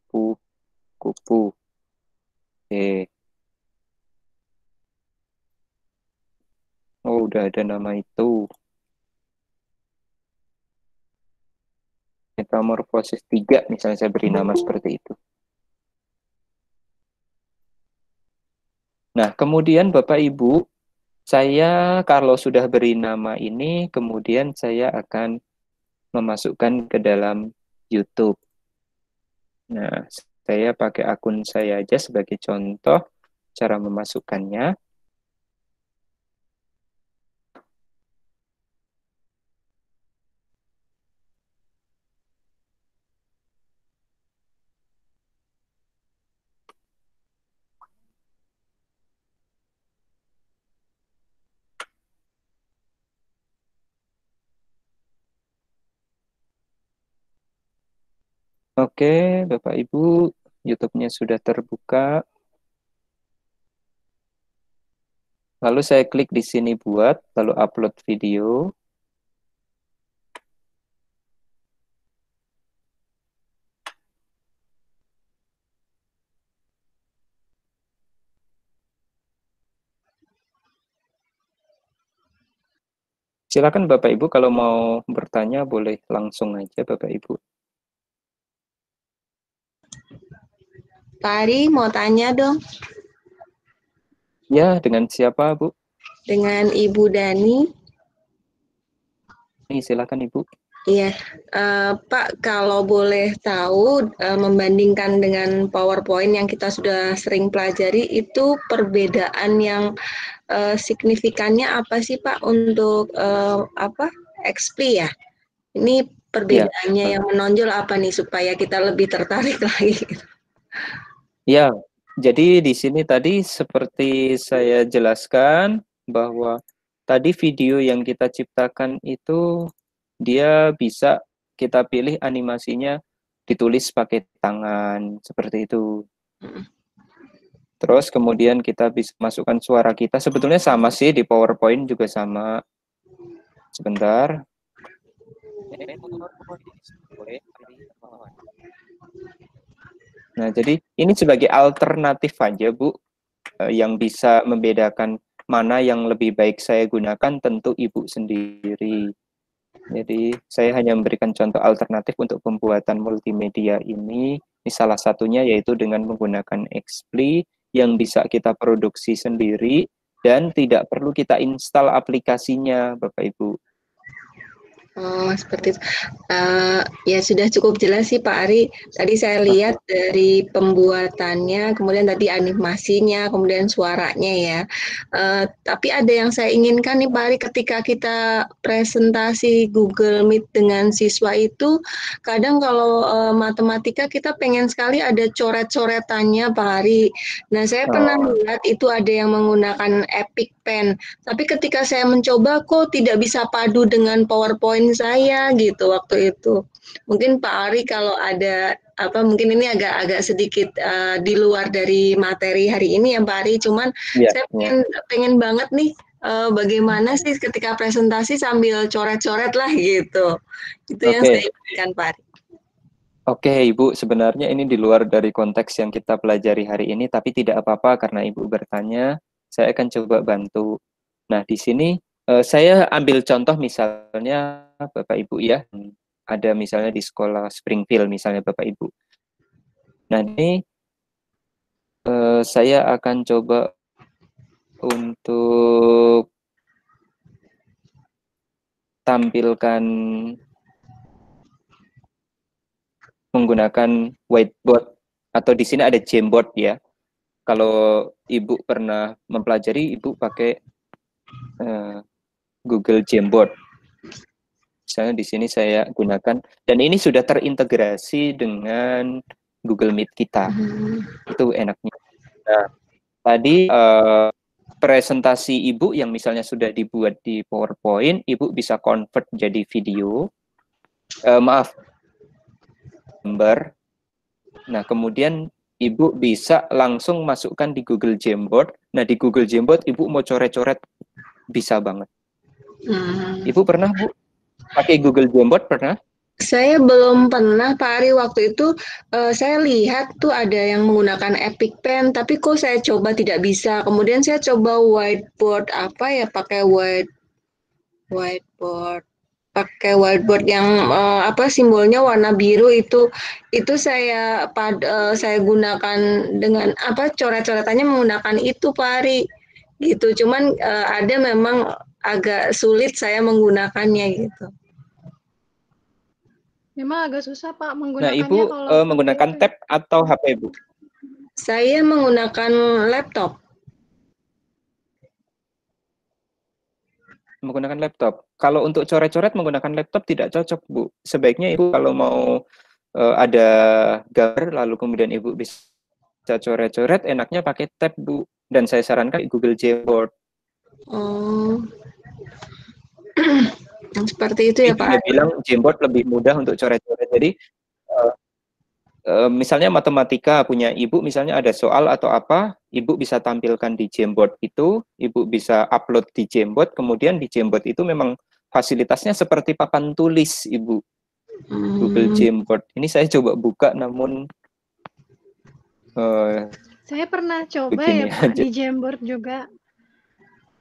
kupu-kupu. Oke. Oh, udah ada nama itu. Metamorfosis 3, misalnya saya beri nama seperti itu. Nah, kemudian Bapak Ibu, saya kalau sudah beri nama ini, kemudian saya akan memasukkan ke dalam YouTube. Nah, saya pakai akun saya aja sebagai contoh cara memasukkannya. Oke, Bapak Ibu, YouTube-nya sudah terbuka. Lalu saya klik di sini buat, lalu upload video. Silakan Bapak Ibu kalau mau bertanya boleh langsung aja Bapak Ibu. Pak Ari mau tanya dong. Ya, dengan siapa Bu? Dengan Ibu Dani. Nih, silakan Ibu. Iya, Pak, kalau boleh tahu, membandingkan dengan PowerPoint yang kita sudah sering pelajari, itu perbedaan yang signifikannya apa sih Pak untuk XP ya? Ini perbedaannya Ya. yang menonjol apa nih supaya kita lebih tertarik lagi? Ya, jadi di sini tadi seperti saya jelaskan bahwa tadi video yang kita ciptakan itu dia bisa kita pilih animasinya ditulis pakai tangan seperti itu. Terus kemudian kita bisa masukkan suara kita. Sebetulnya sama sih di PowerPoint juga sama. Sebentar. Nah, jadi ini sebagai alternatif aja, Bu, yang bisa membedakan mana yang lebih baik saya gunakan tentu Ibu sendiri. Jadi, saya hanya memberikan contoh alternatif untuk pembuatan multimedia ini. Ini salah satunya yaitu dengan menggunakan XPLY yang bisa kita produksi sendiri dan tidak perlu kita install aplikasinya, Bapak Ibu. Oh, seperti itu. Ya sudah cukup jelas sih Pak Ari. Tadi saya lihat dari pembuatannya, kemudian tadi animasinya, kemudian suaranya ya. Tapi ada yang saya inginkan nih Pak Ari, ketika kita presentasi Google Meet dengan siswa itu, kadang kalau matematika kita pengen sekali ada coret-coretannya Pak Ari. Nah, saya pernah lihat itu ada yang menggunakan Epic Pen. Tapi ketika saya mencoba kok tidak bisa padu dengan PowerPoint saya gitu waktu itu. Mungkin Pak Ari kalau ada mungkin ini agak sedikit di luar dari materi hari ini ya Pak Ari, cuman saya pengen banget nih bagaimana sih ketika presentasi sambil coret-coret lah gitu. Itu yang saya inginkan Pak Ari. Oke, Ibu, sebenarnya ini di luar dari konteks yang kita pelajari hari ini, tapi tidak apa-apa karena Ibu bertanya, saya akan coba bantu. Nah, di sini saya ambil contoh misalnya Bapak Ibu ya, ada misalnya di sekolah Springfield misalnya Bapak Ibu. Nah, ini saya akan coba untuk tampilkan menggunakan whiteboard atau di sini ada Jamboard ya. Kalau Ibu pernah mempelajari, Ibu pakai Google Jamboard. Misalnya di sini saya gunakan, dan ini sudah terintegrasi dengan Google Meet kita. Itu enaknya. Nah, tadi presentasi Ibu yang misalnya sudah dibuat di PowerPoint, Ibu bisa convert jadi video. Gambar. Nah, kemudian Ibu bisa langsung masukkan di Google Jamboard. Nah, di Google Jamboard Ibu mau coret-coret bisa banget. Ibu pernah, Bu, pakai Google Jamboard pernah? Saya belum pernah, Pak Ari. Waktu itu saya lihat tuh ada yang menggunakan Epic Pen, tapi kok saya coba tidak bisa. Kemudian saya coba whiteboard whiteboard whiteboard yang simbolnya warna biru itu saya gunakan dengan coret-coretannya menggunakan itu, Pak Ari. Gitu. Cuman ada memang agak sulit saya menggunakannya gitu. Memang agak susah Pak Nah, menggunakannya Ibu kalau menggunakan pakai itu. tab atau HP, Bu? Saya menggunakan laptop. Menggunakan laptop. Kalau untuk coret-coret menggunakan laptop tidak cocok, Bu. Sebaiknya Ibu kalau mau ada gambar lalu kemudian Ibu bisa coret-coret, enaknya pakai tab, Bu. Dan saya sarankan Google Jamboard. Oh. Seperti itu ya, Ibu Pak. bilang Jamboard lebih mudah untuk coret-coret. Jadi misalnya matematika punya Ibu, misalnya ada soal atau apa, Ibu bisa tampilkan di Jamboard itu, Ibu bisa upload di Jamboard, kemudian di Jamboard itu memang fasilitasnya seperti papan tulis, Ibu. Google Jamboard. Ini saya coba buka, namun saya pernah coba begini ya Pak aja. di Jamboard juga.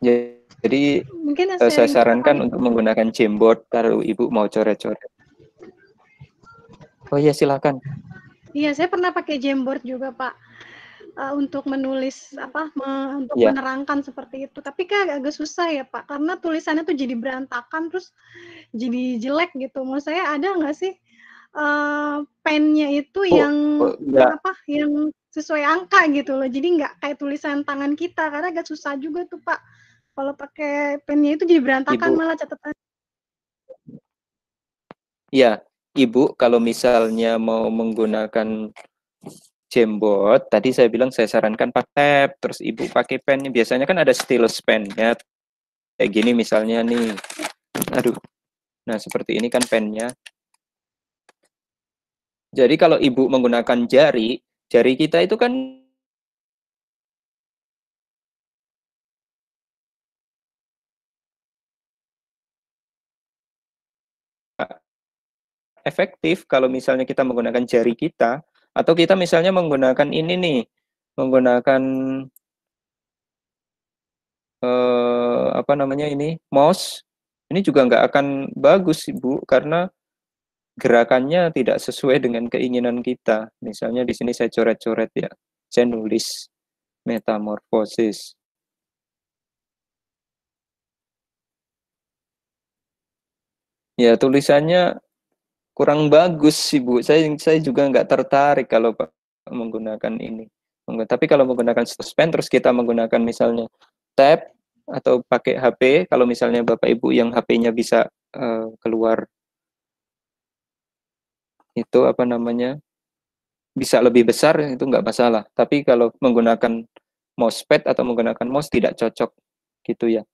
Jadi Mungkin saya sharing sarankan kita untuk menggunakan Jamboard kalau Ibu mau coret-coret. Oh ya, silakan. Iya, saya pernah pakai Jamboard juga Pak. Untuk menulis untuk Ya. menerangkan seperti itu. Tapi kan agak susah ya Pak, karena tulisannya tuh jadi berantakan terus jadi jelek gitu. Mau saya ada nggak sih pennya itu yang yang sesuai angka gitu loh. Jadi nggak kayak tulisan tangan kita, karena agak susah juga tuh Pak. Kalau pakai pennya itu jadi berantakan Ibu. malah catatan. Ya, Ibu kalau misalnya mau menggunakan Jamboard, tadi saya bilang saya sarankan pakai tab, terus Ibu pakai pen. Biasanya kan ada stylus pennya, kayak gini misalnya nih. Aduh, nah seperti ini kan pennya. Jadi kalau Ibu menggunakan jari kita itu kan efektif kalau misalnya kita menggunakan jari kita, atau kita misalnya menggunakan ini nih, menggunakan mouse, ini juga nggak akan bagus, Ibu, karena gerakannya tidak sesuai dengan keinginan kita. Misalnya di sini saya coret-coret ya, saya nulis metamorfosis. Ya, tulisannya kurang bagus, Ibu. Saya juga nggak tertarik kalau menggunakan ini. Tapi kalau menggunakan stylus pen, terus kita menggunakan misalnya tab atau pakai HP, kalau misalnya Bapak Ibu yang HP-nya bisa keluar itu bisa lebih besar, itu nggak masalah. Tapi kalau menggunakan mousepad atau menggunakan mouse tidak cocok gitu ya.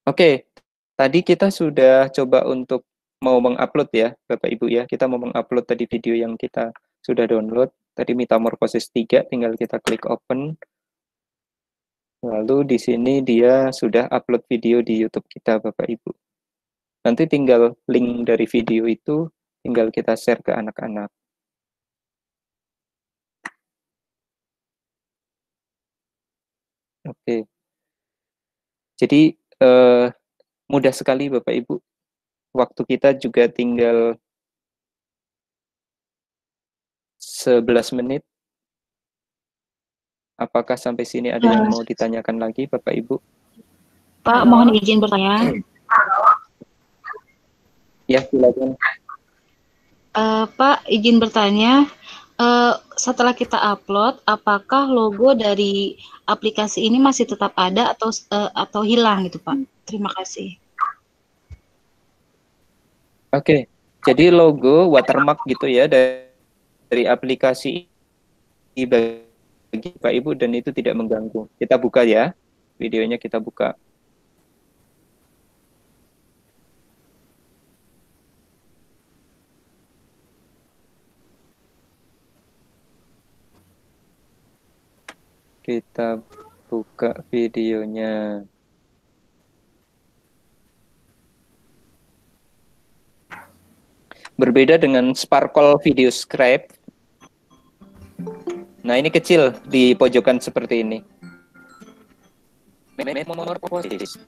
Oke, tadi kita sudah coba untuk mau mengupload ya, Bapak Ibu ya. Kita mau mengupload tadi video yang kita sudah download. Tadi Metamorphosis 3, tinggal kita klik open. Lalu di sini dia sudah upload video di YouTube kita, Bapak Ibu. Nanti tinggal link dari video itu, tinggal kita share ke anak-anak. Oke. Jadi mudah sekali Bapak Ibu. Waktu kita juga tinggal 11 menit. Apakah sampai sini ada yang mau ditanyakan lagi Bapak Ibu? Pak, mohon izin bertanya. Ya, silakan. Pak, izin bertanya. Setelah kita upload, apakah logo dari aplikasi ini masih tetap ada atau hilang gitu, Pak? Terima kasih. Oke, jadi logo watermark gitu ya dari aplikasi bagi Pak Ibu dan itu tidak mengganggu. Kita buka ya, videonya kita buka. Kita buka videonya. Berbeda dengan Sparkle Video Scribe. Nah, ini kecil di pojokan seperti ini. Metamorphosis.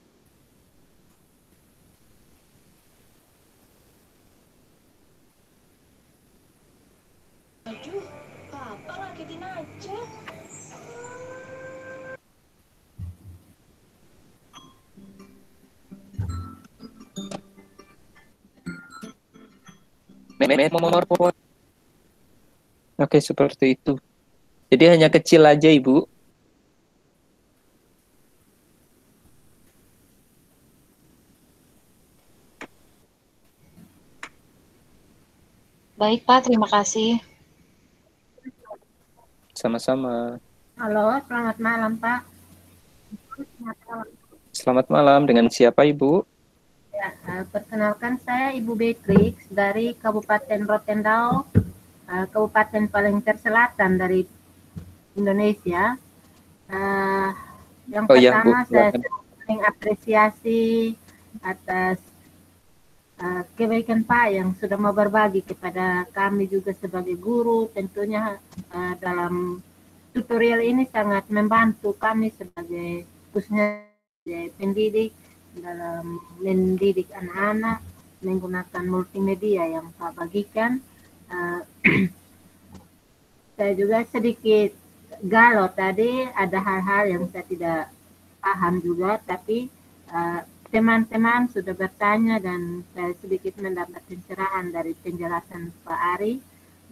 Oke, seperti itu. Jadi hanya kecil aja, Ibu. Baik, Pak. Terima kasih. Sama-sama. Halo, selamat malam, Pak. Selamat malam. Dengan siapa, Ibu? Ya, perkenalkan saya Ibu Beatrix dari Kabupaten Rotendao, Kabupaten Palengker Selatan dari Indonesia. Yang pertama, saya mengapresiasi atas kebaikan Pak yang sudah mau berbagi kepada kami juga sebagai guru. Tentunya dalam tutorial ini sangat membantu kami sebagai khususnya pendidik dalam mendidik anak-anak menggunakan multimedia yang Pak bagikan. Saya juga sedikit galau tadi, ada hal-hal yang saya tidak paham juga, tapi teman-teman sudah bertanya dan saya sedikit mendapat pencerahan dari penjelasan Pak Ari.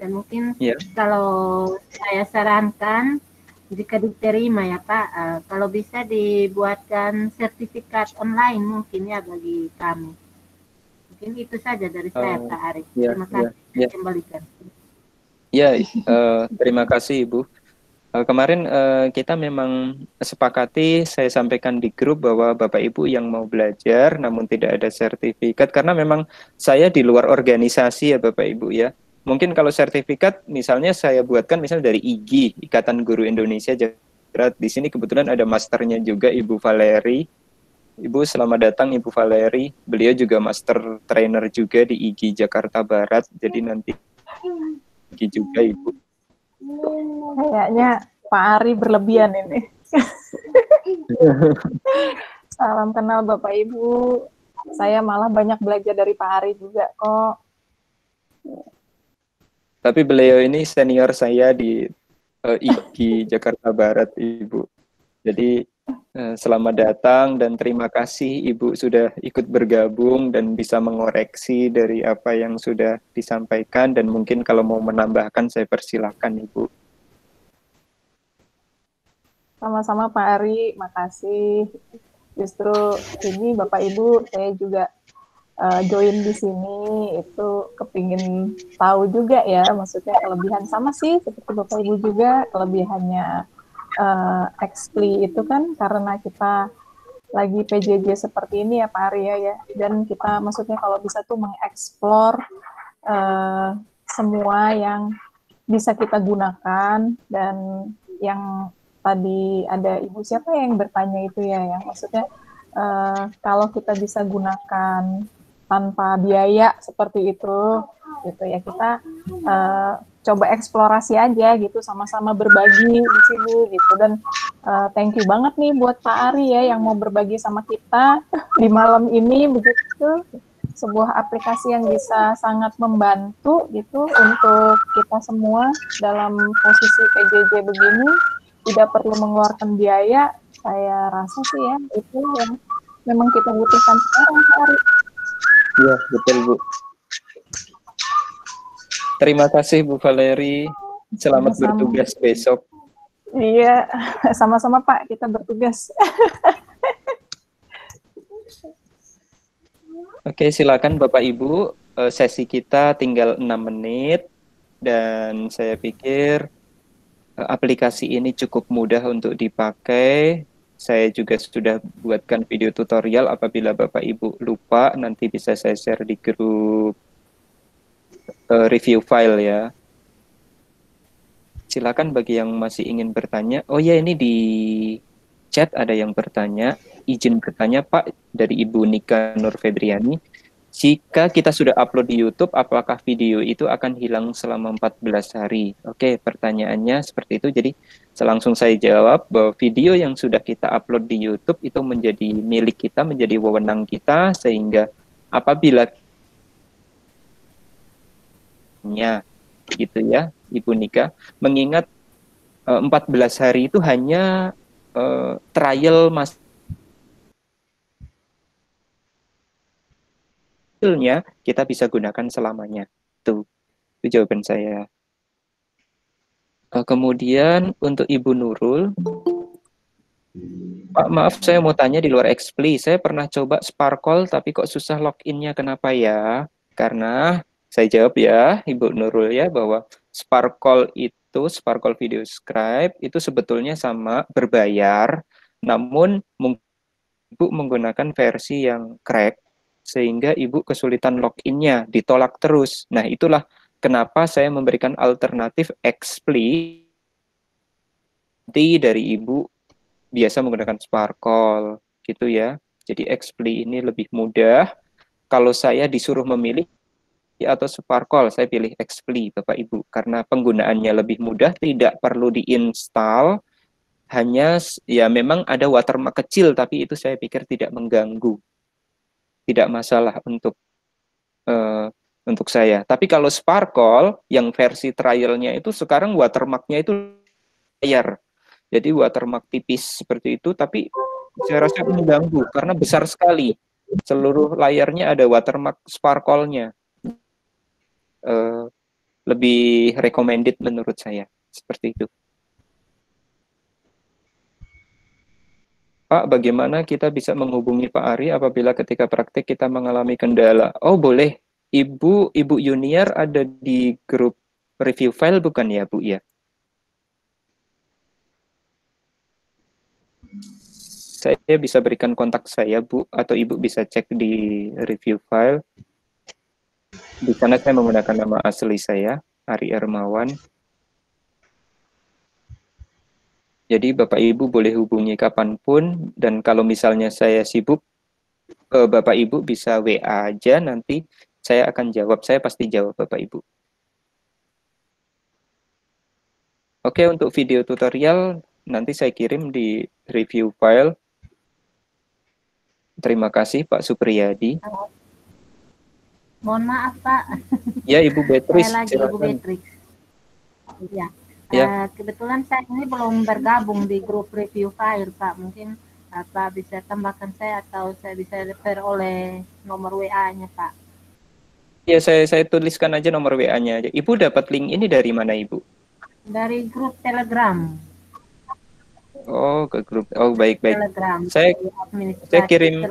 Dan mungkin kalau saya sarankan, jika diterima ya Pak, kalau bisa dibuatkan sertifikat online mungkin ya bagi kami. Mungkin itu saja dari saya Pak Ari. Terima kasih. Kembalikan. Ya, terima kasih Ibu. Kemarin kita memang sepakati, saya sampaikan di grup bahwa Bapak Ibu yang mau belajar namun tidak ada sertifikat, karena memang saya di luar organisasi ya Bapak Ibu ya. Mungkin kalau sertifikat misalnya saya buatkan misalnya dari IGI, Ikatan Guru Indonesia Jakarta. Di sini kebetulan ada masternya juga Ibu Valeri. Ibu selamat datang Ibu Valeri. Beliau juga master trainer juga di IGI Jakarta Barat. Jadi nanti IGI juga Ibu. Kayaknya Pak Ari berlebihan ini. Salam kenal Bapak Ibu. Saya malah banyak belajar dari Pak Ari juga kok. Tapi beliau ini senior saya di IGI Jakarta Barat, Ibu. Jadi selamat datang dan terima kasih Ibu sudah ikut bergabung dan bisa mengoreksi dari apa yang sudah disampaikan, dan mungkin kalau mau menambahkan saya persilahkan Ibu. Sama-sama Pak Ari, makasih. Justru ini Bapak Ibu saya juga join di sini itu kepingin tahu juga ya, maksudnya kelebihan sama sih seperti Bapak Ibu juga, kelebihannya Expli itu kan karena kita lagi PJJ seperti ini ya Pak Arya ya, dan kita maksudnya kalau bisa tuh mengeksplor semua yang bisa kita gunakan. Dan yang tadi ada Ibu siapa yang bertanya itu ya, yang maksudnya kalau kita bisa gunakan tanpa biaya seperti itu gitu ya, kita coba eksplorasi aja gitu, sama-sama berbagi di sini gitu. Dan thank you banget nih buat Pak Ari ya yang mau berbagi sama kita di malam ini begitu, sebuah aplikasi yang bisa sangat membantu gitu untuk kita semua dalam posisi PJJ begini, tidak perlu mengeluarkan biaya. Saya rasa sih ya itu yang memang kita butuhkan sekarang Pak Ari. Iya, betul Bu. Terima kasih Bu Valeri. Selamat bertugas besok. Iya, sama-sama Pak, kita bertugas. Oke, silakan Bapak Ibu. Sesi kita tinggal 6 menit. Dan saya pikir aplikasi ini cukup mudah untuk dipakai. Saya juga sudah buatkan video tutorial, apabila Bapak Ibu lupa nanti bisa saya share di grup review file ya. Silakan bagi yang masih ingin bertanya. Oh ya, ini di chat ada yang bertanya, izin bertanya Pak, dari Ibu Nika Nur Febriani. Jika kita sudah upload di YouTube, apakah video itu akan hilang selama 14 hari? Oke, pertanyaannya seperti itu. Jadi langsung saya jawab bahwa video yang sudah kita upload di YouTube itu menjadi milik kita, menjadi wewenang kita, sehingga apabila gitu ya, Ibu Nika, mengingat 14 hari itu hanya trial hasilnya kita bisa gunakan selamanya. Itu jawaban saya. Kemudian untuk Ibu Nurul, Pak, maaf saya mau tanya di luar Expli. Saya pernah coba Sparkle tapi kok susah loginnya, kenapa ya? Karena saya jawab ya, Ibu Nurul ya, bahwa Sparkle Video Scribe itu sebetulnya sama berbayar, namun Ibu menggunakan versi yang crack, sehingga Ibu kesulitan loginnya, ditolak terus. Nah, itulah kenapa saya memberikan alternatif Expli dari Ibu biasa menggunakan Sparkle, gitu ya. Jadi Expli ini lebih mudah. Kalau saya disuruh memilih atau Sparkle, saya pilih Expli, Bapak Ibu, karena penggunaannya lebih mudah, tidak perlu diinstal, hanya ya memang ada watermark kecil, tapi itu saya pikir tidak mengganggu. Tidak masalah untuk saya. Tapi kalau Sparkle, yang versi trialnya itu sekarang watermarknya itu layar. Jadi watermark tipis seperti itu, tapi saya rasa mengganggu karena besar sekali. Seluruh layarnya ada watermark Sparkle-nya. Lebih recommended menurut saya. Seperti itu. Pak, bagaimana kita bisa menghubungi Pak Ari apabila ketika praktik kita mengalami kendala? Oh, boleh. Ibu Yuniar ada di grup review file bukan ya, Bu ya? Saya bisa berikan kontak saya, Bu, atau Ibu bisa cek di review file. Di sana saya menggunakan nama asli saya, Ari Ermawan. Jadi Bapak Ibu boleh hubungi kapanpun, dan kalau misalnya saya sibuk, Bapak Ibu bisa WA aja, nanti saya akan jawab, saya pasti jawab Bapak Ibu. Oke, untuk video tutorial nanti saya kirim di review file. Terima kasih Pak Supriyadi. Mohon maaf Pak. Ya Ibu Beatrice. Saya lagi Ibu Beatrice. Ya. Ya. Kebetulan saya ini belum bergabung di grup review file Pak. Mungkin Pak bisa tambahkan saya atau saya bisa refer oleh nomor WA-nya Pak. Ya, saya tuliskan aja nomor WA-nya aja. Ibu dapat link ini dari mana Ibu? Dari grup Telegram. Oh, ke grup. Oh, baik. Telegram. Saya kirim.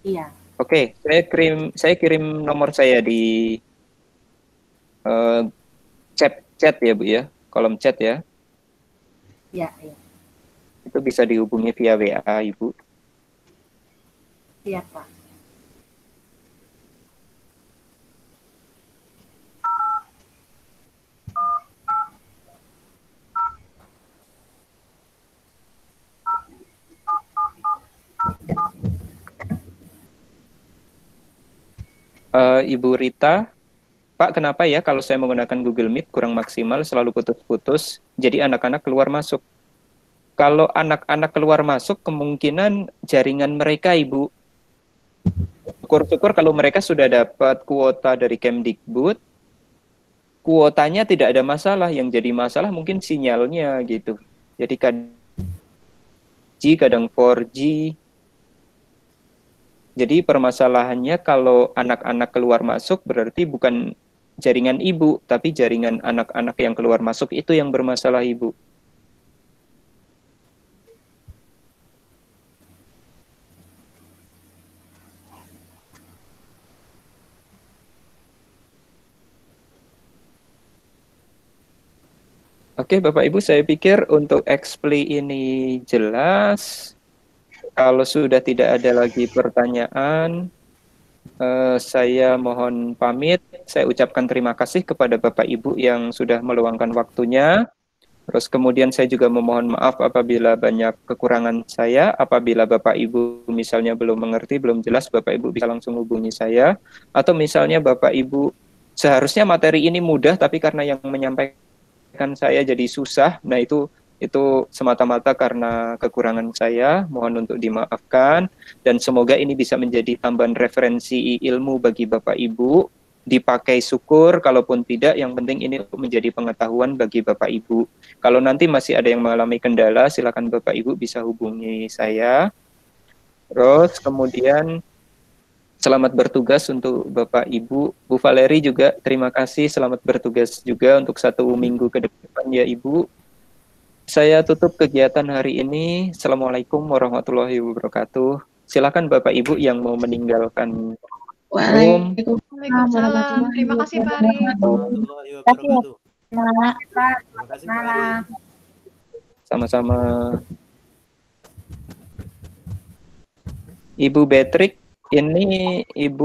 Iya. Oke, saya kirim nomor saya di chat ya Bu ya, kolom chat ya. Iya. Itu bisa dihubungi via WA Ibu. Iya Pak. Ibu Rita, Pak, kenapa ya kalau saya menggunakan Google Meet kurang maksimal, selalu putus-putus, jadi anak-anak keluar masuk? Kalau anak-anak keluar masuk, kemungkinan jaringan mereka, Ibu. Syukur-syukur kalau mereka sudah dapat kuota dari Kemdikbud, kuotanya tidak ada masalah, yang jadi masalah mungkin sinyalnya gitu. Jadi kadang 4G. Jadi permasalahannya kalau anak-anak keluar masuk berarti bukan jaringan Ibu, tapi jaringan anak-anak yang keluar masuk itu yang bermasalah Ibu. Oke, Bapak Ibu, saya pikir untuk Expli ini jelas. Kalau sudah tidak ada lagi pertanyaan, saya mohon pamit. Saya ucapkan terima kasih kepada Bapak Ibu yang sudah meluangkan waktunya. Terus kemudian saya juga memohon maaf apabila banyak kekurangan saya. Apabila Bapak Ibu misalnya belum mengerti, belum jelas, Bapak Ibu bisa langsung hubungi saya. Atau misalnya Bapak Ibu seharusnya materi ini mudah, tapi karena yang menyampaikan saya jadi susah. Nah itu semata-mata karena kekurangan saya. Mohon untuk dimaafkan. Dan semoga ini bisa menjadi tambahan referensi ilmu bagi Bapak Ibu. Dipakai syukur, kalaupun tidak, yang penting ini menjadi pengetahuan bagi Bapak Ibu. Kalau nanti masih ada yang mengalami kendala, silakan Bapak Ibu bisa hubungi saya. Terus kemudian selamat bertugas untuk Bapak Ibu. Bu Valeri juga terima kasih, selamat bertugas juga untuk 1 minggu ke depan ya Ibu. Saya tutup kegiatan hari ini. Assalamualaikum warahmatullahi wabarakatuh. Silakan Bapak Ibu yang mau meninggalkan. Waalaikumsalam. Terima kasih Pak Ari. Sama-sama. Ibu Betrik, ini Ibu